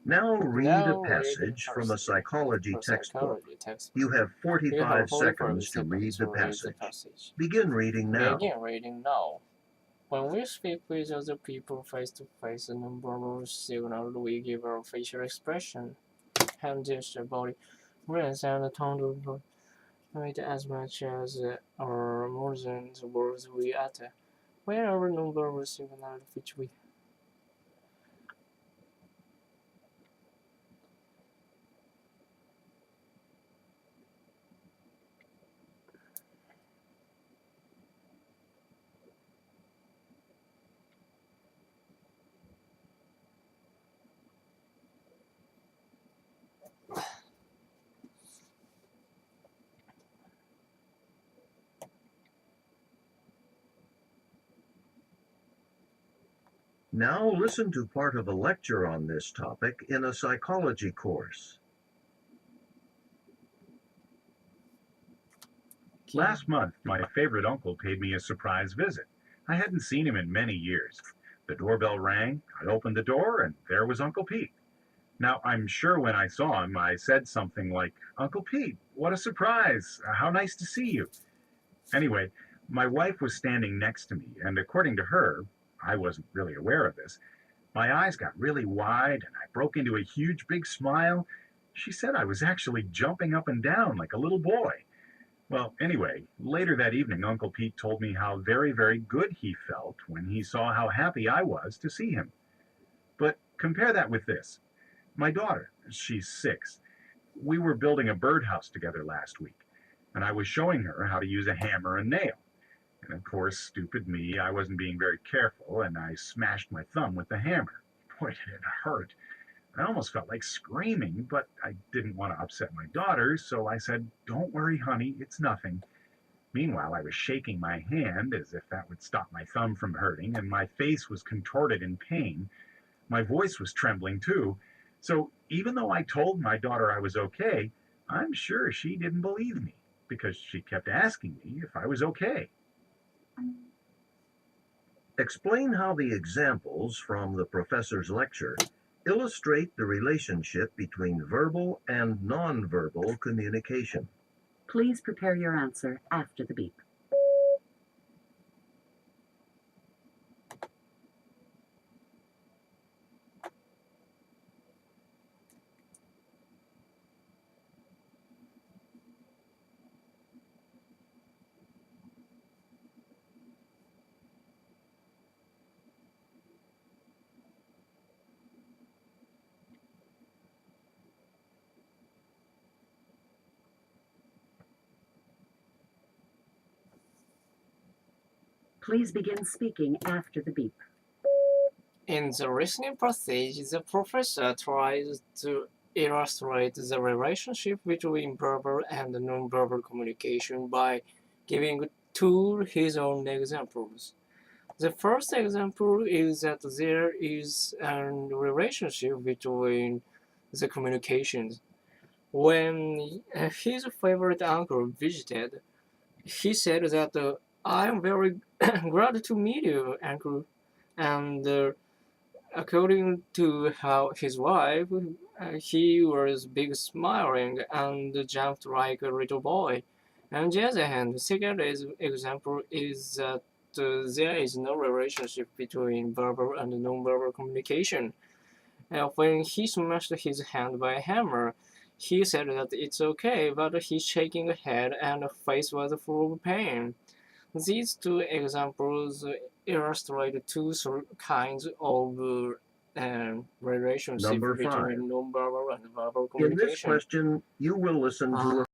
Now read a Now reading passage from a passage psychology for textbook. psychology textbook. You have You have 45 45 seconds to read seconds the to read the passage. passage. Begin reading now. Begin reading now. When we speak with other people face to face, a number of signals we give our facial expression, hand gesture, body movements, and tone of voice as much as or more than the words we utter. Where are a number of signals which we Now listen to part of a lecture on this topic in a psychology course. Last month, my favorite uncle paid me a surprise visit. I hadn't seen him in many years. The doorbell rang, I opened the door, and there was Uncle Pete. Now, I'm sure when I saw him, I said something like, "Uncle Pete, what a surprise! How nice to see you." Anyway, my wife was standing next to me, and according to her, I wasn't really aware of this, my eyes got really wide and I broke into a huge big smile. She said I was actually jumping up and down like a little boy. Well, anyway, later that evening, Uncle Pete told me how very, very good he felt when he saw how happy I was to see him. But compare that with this. My daughter, she's 6. We were building a birdhouse together last week, and I was showing her how to use a hammer and nail. And of course, stupid me, I wasn't being very careful, and I smashed my thumb with the hammer. Boy, did it hurt. I almost felt like screaming, but I didn't want to upset my daughter, so I said, "Don't worry, honey, it's nothing." Meanwhile, I was shaking my hand as if that would stop my thumb from hurting, and my face was contorted in pain. My voice was trembling too. So even though I told my daughter I was okay, I'm sure she didn't believe me, because she kept asking me if I was okay. Explain how the examples from the professor's lecture illustrate the relationship between verbal and nonverbal communication. Please prepare your answer after the beep. Please begin speaking after the beep. In the listening passage, the professor tries to illustrate the relationship between verbal and nonverbal communication by giving two his own examples. The first example is that there is a relationship between the communications. When his favorite uncle visited, he said that I am very glad to meet you, uncle, and according to his wife, he was big smiling and jumped like a little boy. On the other hand, the second example is that there is no relationship between verbal and non-verbal communication. When he smashed his hand by a hammer, he said that it's okay, but he's shaking his head and his face was full of pain. These two examples illustrate two kinds of relationship Number 5. between nonverbal and verbal In this communication. question, you will listen to a